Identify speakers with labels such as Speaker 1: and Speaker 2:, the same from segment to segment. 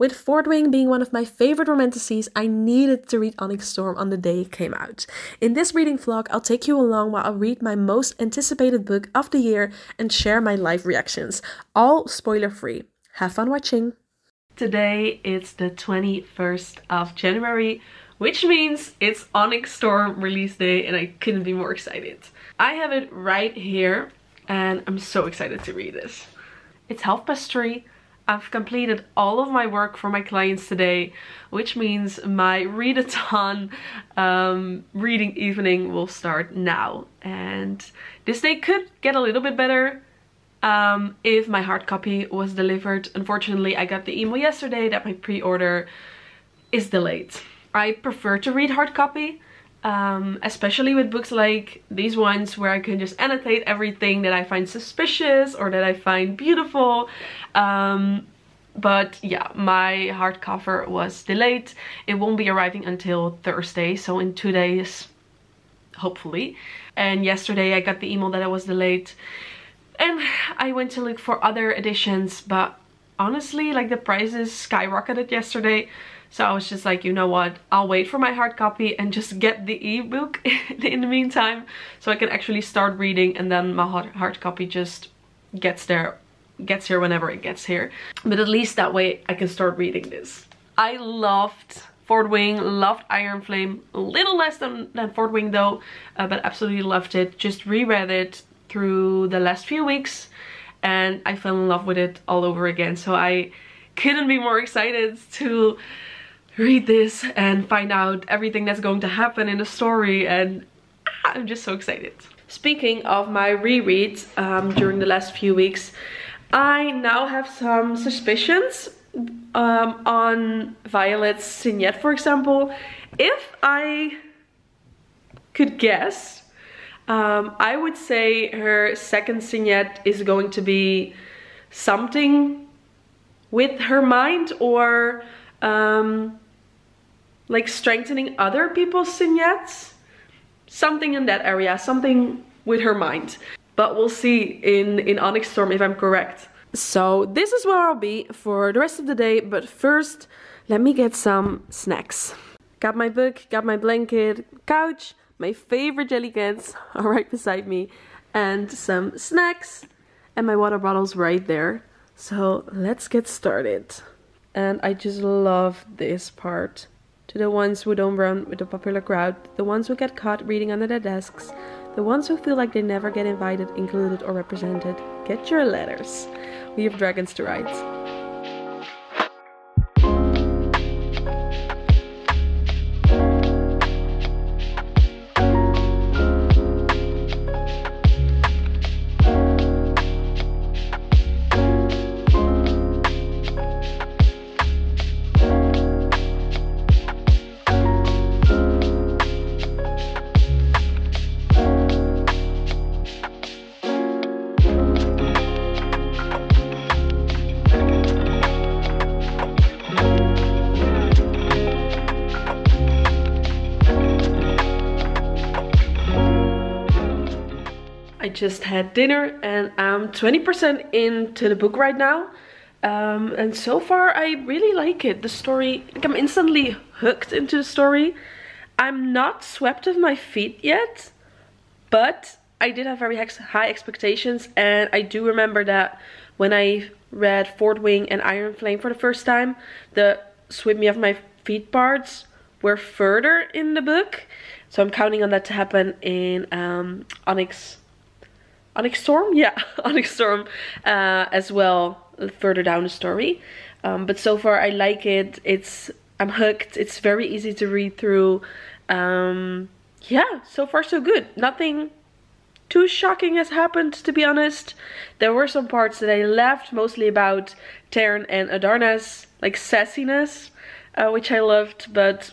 Speaker 1: With Fourth Wing being one of my favorite romantasies, I needed to read Onyx Storm on the day it came out. In this reading vlog, I'll take you along while I read my most anticipated book of the year and share my live reactions, all spoiler free. Have fun watching! Today it's the 21st of January, which means it's Onyx Storm release day and I couldn't be more excited. I have it right here and I'm so excited to read this. It's 3:30. I've completed all of my work for my clients today, which means my readathon reading evening will start now. And this day could get a little bit better if my hard copy was delivered. Unfortunately, I got the email yesterday that my pre-order is delayed. I prefer to read hard copy, especially with books like these ones where I can just annotate everything that I find suspicious or that I find beautiful. But yeah, my hardcover was delayed. It won't be arriving until Thursday, so in 2 days, hopefully. And yesterday I got the email that it was delayed. And I went to look for other editions, but honestly, like, the prices skyrocketed yesterday. So I was just like, you know what, I'll wait for my hard copy and just get the ebook in the meantime, so I can actually start reading, and then my hard copy just gets here whenever it gets here. But at least that way I can start reading this. I loved Fourth Wing, loved Iron Flame, a little less than Fourth Wing though, but absolutely loved it. Just reread it through the last few weeks and I fell in love with it all over again. So I couldn't be more excited to read this and find out everything that's going to happen in the story, and I'm just so excited. Speaking of my rereads during the last few weeks, I now have some suspicions on Violet's signet, for example. If I could guess, I would say her second signet is going to be something with her mind, or like strengthening other people's signets. Something in that area, something with her mind. But we'll see in Onyx Storm if I'm correct. So this is where I'll be for the rest of the day, but first let me get some snacks. Got my book, got my blanket, couch, my favorite jelly cans are right beside me, and some snacks, and my water bottle's right there. So let's get started. And I just love this part. To the ones who don't run with the popular crowd, the ones who get caught reading under their desks, the ones who feel like they never get invited, included, or represented, get your letters. We have dragons to write. I just had dinner and I'm 20% into the book right now. And so far I really like it. The story, like, I'm instantly hooked into the story. I'm not swept off my feet yet, but I did have very high expectations, and I do remember that when I read Fourth Wing and Iron Flame for the first time, the sweep me off my feet parts were further in the book. So I'm counting on that to happen in Onyx Storm? Yeah, Onyx Storm as well, further down the story. But so far I like it. I'm hooked. It's very easy to read through. Yeah, so far so good. Nothing too shocking has happened, to be honest. There were some parts that I left, mostly about Trierum and Adarna's like sassiness, which I loved, but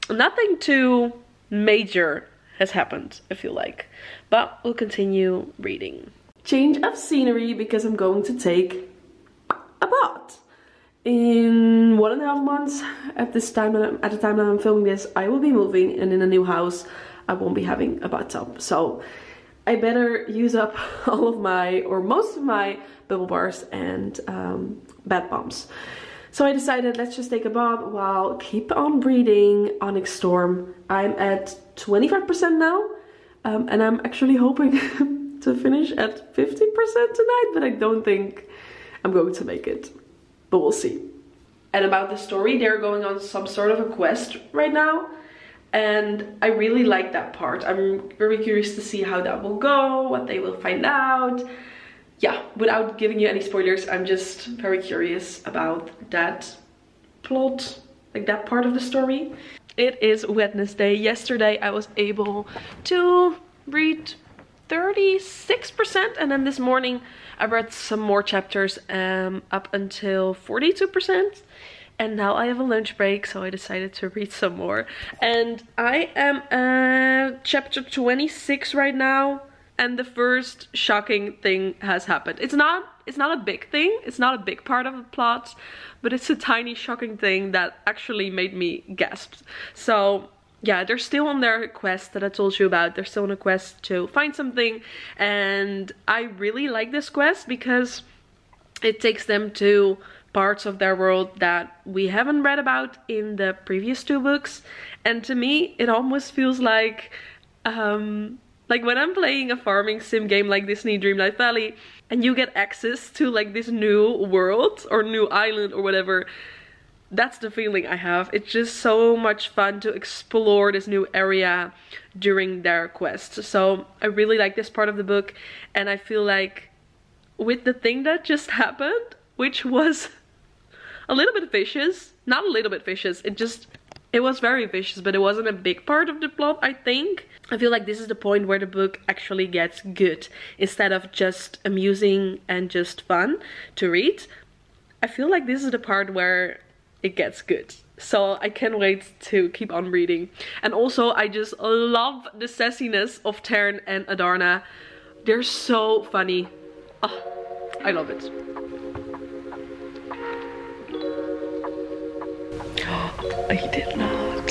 Speaker 1: nothing too major has happened, I feel like. But we'll continue reading. Change of scenery, because I'm going to take a bath. In 1.5 months, at the time that I'm filming this, I will be moving, and in a new house I won't be having a bathtub. So I better use up all of my, or most of my, bubble bars and bath bombs. So I decided let's just take a bath while keep on reading Onyx Storm. I'm at 25% now, and I'm actually hoping to finish at 50% tonight, but I don't think I'm going to make it, but we'll see. And about the story, they're going on some sort of a quest right now, and I really like that part. I'm very curious to see how that will go, what they will find out. Yeah, without giving you any spoilers, I'm just very curious about that plot, like that part of the story. It is Wednesday. Yesterday I was able to read 36%, and then this morning I read some more chapters up until 42%. And now I have a lunch break, so I decided to read some more. And I am at chapter 26 right now. And the first shocking thing has happened. It's not a big thing. It's not a big part of the plot, but it's a tiny shocking thing that actually made me gasp. So yeah, they're still on their quest that I told you about. They're still on a quest to find something, and I really like this quest because it takes them to parts of their world that we haven't read about in the previous 2 books. And to me, it almost feels like when I'm playing a farming sim game like Disney Dreamlight Valley, and you get access to like this new world or new island or whatever, that's the feeling I have. It's just so much fun to explore this new area during their quest. So I really like this part of the book, and I feel like with the thing that just happened, which was a little bit vicious, not a little bit vicious, it was very vicious, but it wasn't a big part of the plot, I think. I feel like this is the point where the book actually gets good, instead of just amusing and just fun to read. I feel like this is the part where it gets good. So I can't wait to keep on reading. And also I just love the sassiness of Tern and Adarna. They're so funny. Oh, I love it. I did not.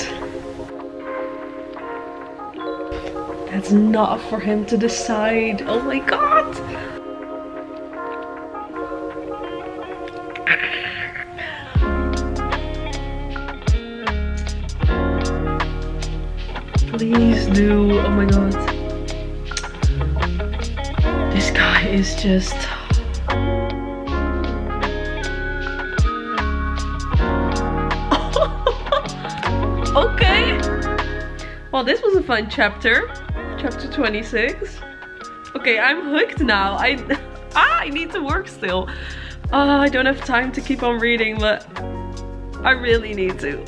Speaker 1: That's not for him to decide. Oh my god. Please do. Oh my god. This guy is just... Okay. Well, this was a fun chapter. Chapter 26. Okay, I'm hooked now. I need to work still. I don't have time to keep on reading, but I really need to.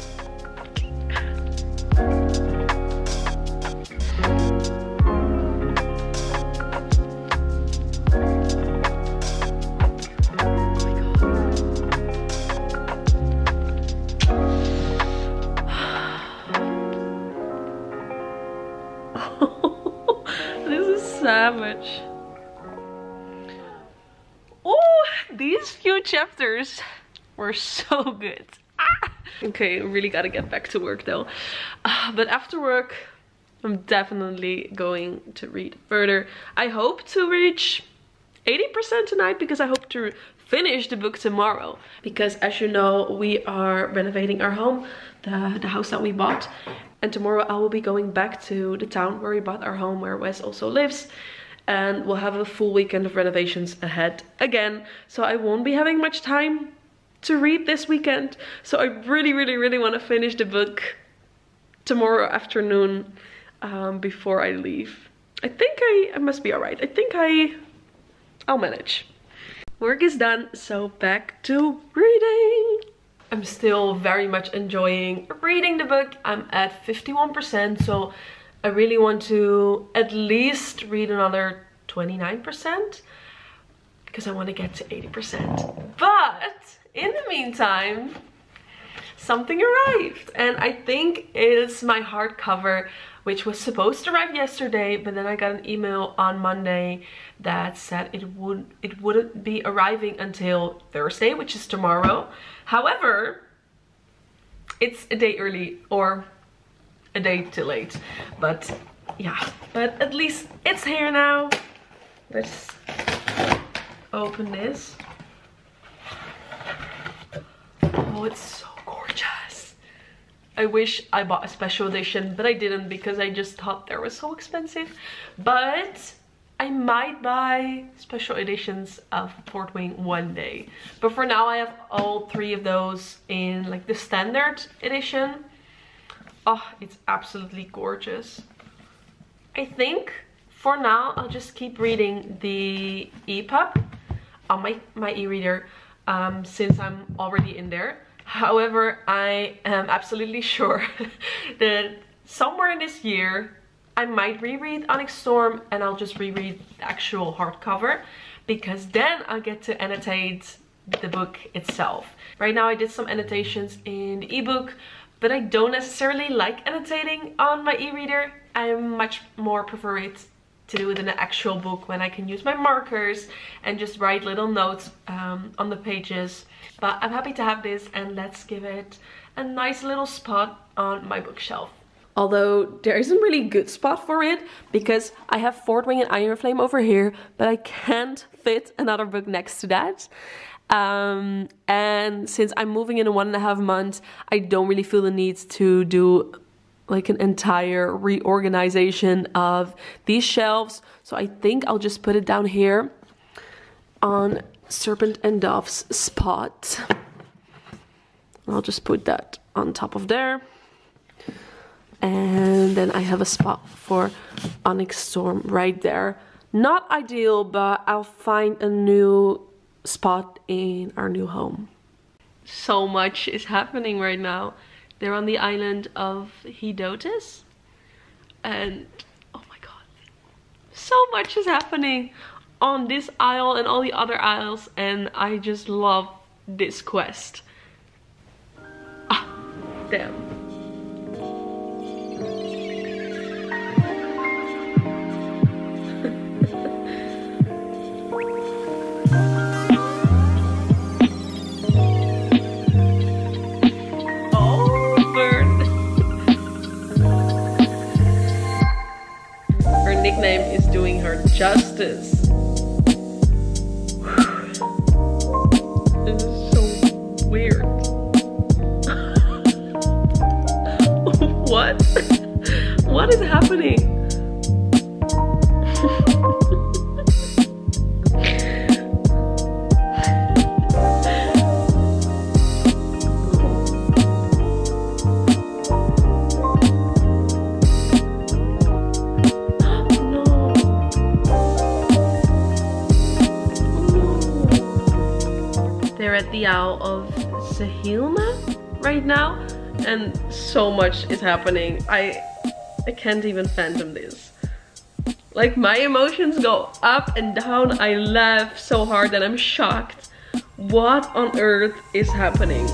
Speaker 1: Savage. Oh, these few chapters were so good. Okay, really gotta get back to work though. But after work, I'm definitely going to read further. I hope to reach 80% tonight, because I hope to finish the book tomorrow. Because as you know, we are renovating our home, the house that we bought. And tomorrow I will be going back to the town where we bought our home, where Wes also lives. And we'll have a full weekend of renovations ahead again. So I won't be having much time to read this weekend. So I really want to finish the book tomorrow afternoon before I leave. I think I must be alright. I think I'll manage. Work is done, so back to reading. I'm still very much enjoying reading the book. I'm at 51%, so I really want to at least read another 29% because I want to get to 80%. But in the meantime, something arrived, and I think it's my hardcover, which was supposed to arrive yesterday, but then I got an email on Monday that said it wouldn't be arriving until Thursday, which is tomorrow. However, it's a day early or a day too late, but yeah, but at least it's here now. Let's open this. Oh, it's so gorgeous. I wish I bought a special edition, but I didn't because I just thought they were so expensive. But I might buy special editions of Fourth Wing one day. But for now I have all 3 of those in like the standard edition. Oh, it's absolutely gorgeous. I think for now I'll just keep reading the EPUB on my e-reader since I'm already in there. However, I am absolutely sure that somewhere in this year I might reread Onyx Storm and I'll just reread the actual hardcover, because then I'll get to annotate the book itself. Right now I did some annotations in the ebook, but I don't necessarily like annotating on my e-reader. I much more prefer it to do it in an actual book when I can use my markers and just write little notes on the pages. But I'm happy to have this, and let's give it a nice little spot on my bookshelf. Although there isn't really a good spot for it because I have Fourth Wing and Iron Flame over here, but I can't fit another book next to that. And since I'm moving in 1.5 months, I don't really feel the need to do like an entire reorganization of these shelves. So I think I'll just put it down here on Serpent and Dove's spot. I'll just put that on top of there. And then I have a spot for Onyx Storm right there. Not ideal, but I'll find a new spot in our new home. So much is happening right now. They're on the island of Hedotus. And oh my god, so much is happening on this isle and all the other isles, and I just love this quest. Ah, damn. Nickname is doing her justice. This is so weird. What? What is happening? At the Owl of Sahilna right now, and so much is happening. I can't even fathom this. Like, my emotions go up and down. I laugh so hard and I'm shocked. What on earth is happening?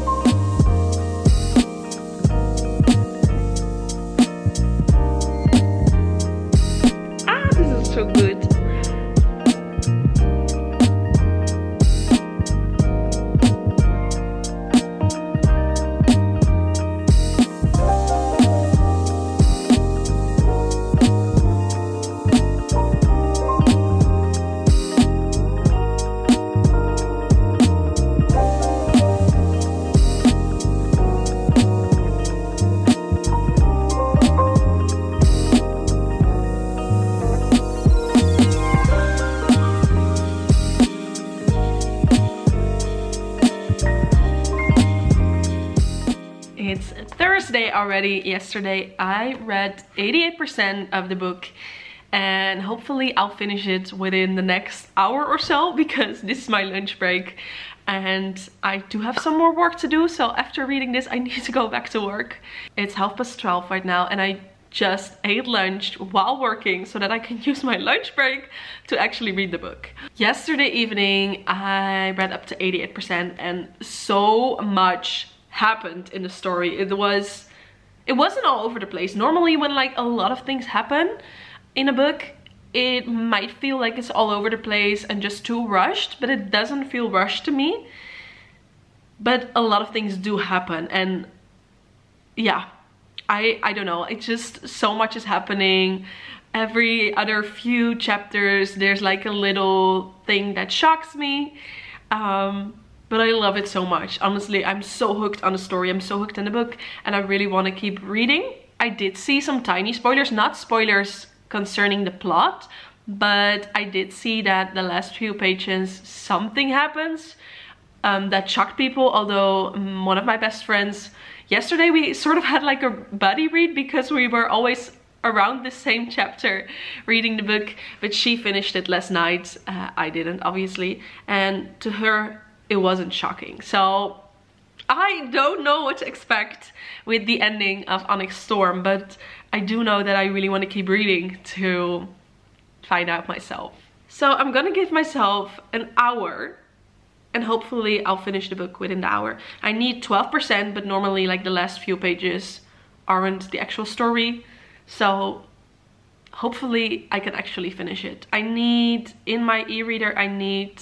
Speaker 1: Ah, this is so good. It's Thursday already. Yesterday I read 88% of the book, and hopefully I'll finish it within the next hour or so, because this is my lunch break and I do have some more work to do. So after reading this I need to go back to work. It's 12:30 right now and I just ate lunch while working so that I can use my lunch break to actually read the book. Yesterday evening I read up to 88% and so much happened in the story. It wasn't all over the place. Normally when like a lot of things happen in a book, it might feel like it's all over the place and just too rushed, but it doesn't feel rushed to me. But a lot of things do happen, and yeah, I don't know, it's just so much is happening. Every other few chapters there's like a little thing that shocks me. but I love it so much. Honestly, I'm so hooked on the story, I'm so hooked in the book, and I really want to keep reading. I did see some tiny spoilers, not spoilers concerning the plot, but I did see that the last few pages something happens that shocked people. Although one of my best friends, yesterday we sort of had like a buddy read because we were always around the same chapter reading the book, but she finished it last night. I didn't, obviously, and to her it wasn't shocking. So I don't know what to expect with the ending of Onyx Storm, but I do know that I really want to keep reading to find out myself. So I'm gonna give myself an hour, and hopefully I'll finish the book within the hour. I need 12%, but normally like the last few pages aren't the actual story. So hopefully I can actually finish it. I need, in my e-reader, I need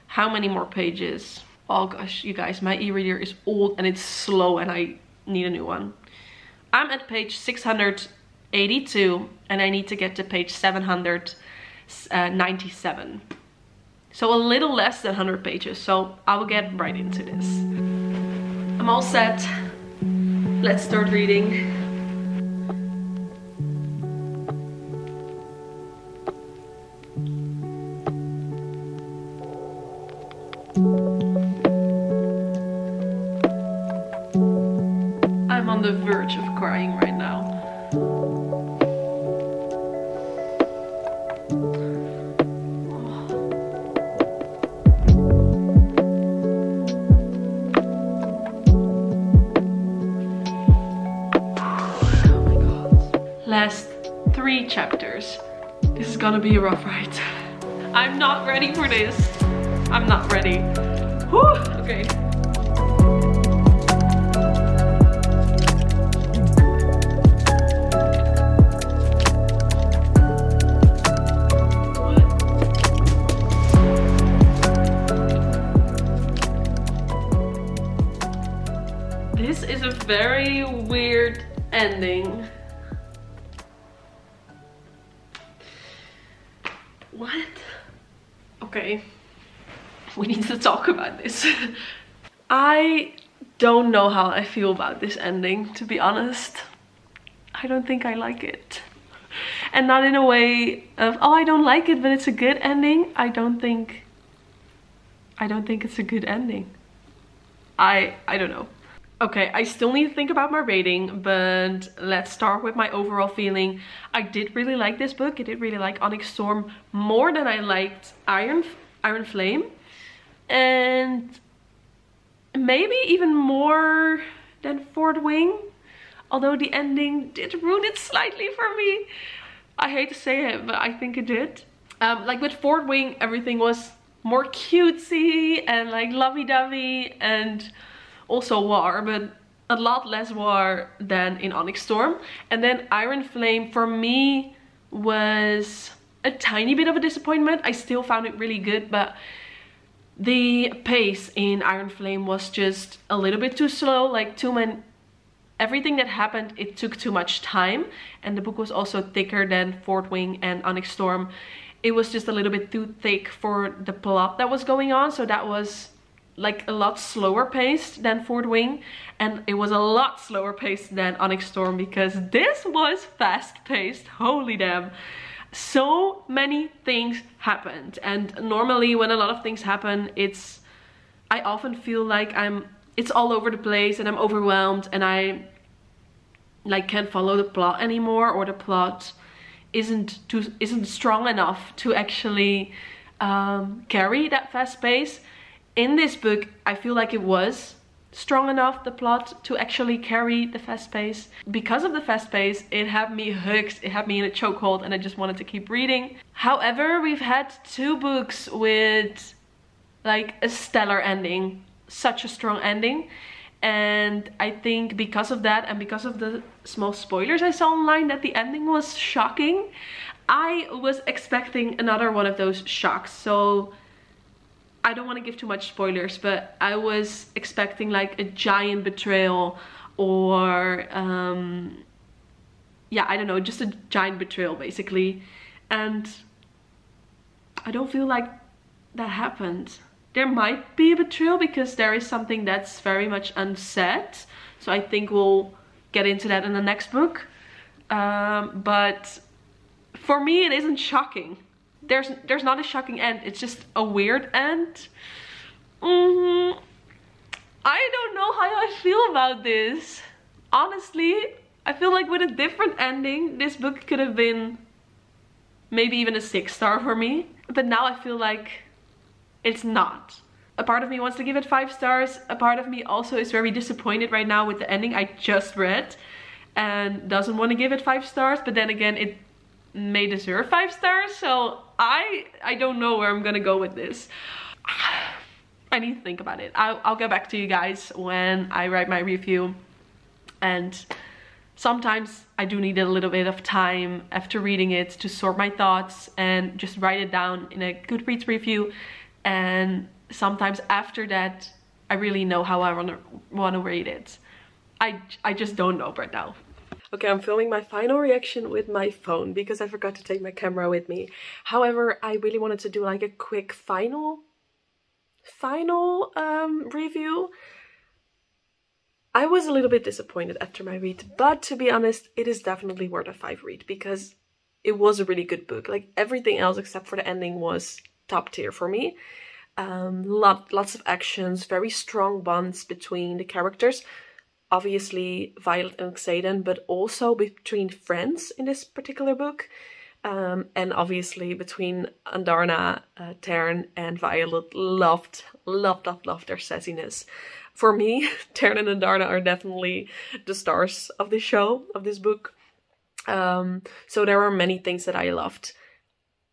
Speaker 1: how many more pages? Oh gosh, you guys, my e-reader is old and it's slow and I need a new one. I'm at page 682 and I need to get to page 797. So a little less than 100 pages, so I will get right into this. I'm all set. Let's start reading. I'm on the verge of crying right now. Last 3 chapters. This is gonna be a rough ride. I'm not ready for this. I'm not ready. Whew, okay. This is a very weird ending. What? Okay, we need to talk about this. I don't know how I feel about this ending, to be honest. I don't think I like it. And not in a way of, oh, I don't like it, but it's a good ending. I don't think it's a good ending. I don't know. Okay, I still need to think about my rating, but let's start with my overall feeling. I did really like this book. I did really like Onyx Storm more than I liked Iron Flame. And maybe even more than Fourth Wing. Although the ending did ruin it slightly for me. I hate to say it, but I think it did. Like with Fourth Wing, everything was more cutesy and like lovey-dovey and also war, but a lot less war than in Onyx Storm. And then Iron Flame for me was a tiny bit of a disappointment. I still found it really good, but the pace in Iron Flame was just a little bit too slow. Like everything that happened, it took too much time, and the book was also thicker than Fourth Wing and Onyx Storm. It was just a little bit too thick for the plot that was going on, so that was like a lot slower paced than Fourth Wing, and it was a lot slower paced than Onyx Storm, because this was fast paced. Holy damn, so many things happened. And normally when a lot of things happen, I often feel like it's all over the place and I'm overwhelmed and I like can't follow the plot anymore, or the plot isn't strong enough to actually carry that fast pace. In this book, I feel like it was strong enough, the plot, to actually carry the fast pace. Because of the fast pace, it had me hooked, it had me in a chokehold, and I just wanted to keep reading. However, we've had 2 books with like a stellar ending, such a strong ending. And I think because of that, and because of the small spoilers I saw online that the ending was shocking, I was expecting another one of those shocks. So I don't want to give too much spoilers, but I was expecting like a giant betrayal, or yeah, I don't know, just a giant betrayal basically. And I don't feel like that happened. there might be a betrayal because there is something that's very much unsaid. So I think we'll get into that in the next book. But for me, it isn't shocking. There's not a shocking end. It's just a weird end. I don't know how I feel about this. Honestly, I feel like with a different ending, this book could have been maybe even a 6-star for me. But now I feel like it's not. A part of me wants to give it 5 stars. A part of me also is very disappointed right now with the ending I just read and doesn't want to give it 5 stars. But then again, it may deserve 5 stars. So I don't know where I'm gonna go with this. I need to think about it. I'll get back to you guys when I write my review. And sometimes I do need a little bit of time after reading it to sort my thoughts and just write it down in a Goodreads review. And sometimes after that, I really know how I want to rate it. I just don't know right now. Okay, I'm filming my final reaction with my phone because I forgot to take my camera with me. However, I really wanted to do like a quick final review. I was a little bit disappointed after my read, but to be honest, it is definitely worth a 5 read because it was a really good book. Like everything else except for the ending was top tier for me. Lots of actions, very strong bonds between the characters. Obviously Violet and Xaden, but also between friends in this particular book. And obviously between Andarna, Tern and Violet. Loved their sassiness. For me, Tern and Andarna are definitely the stars of this show, of this book. So there were many things that I loved.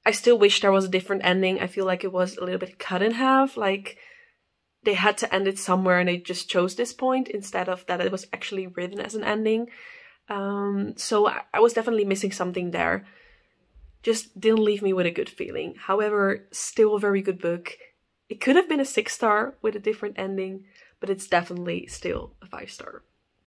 Speaker 1: I still wish there was a different ending. I feel like it was a little bit cut in half. Like they had to end it somewhere and they just chose this point instead of that it was actually written as an ending. So I was definitely missing something there. Just didn't leave me with a good feeling. However, still a very good book. It could have been a 6-star with a different ending, but it's definitely still a 5-star.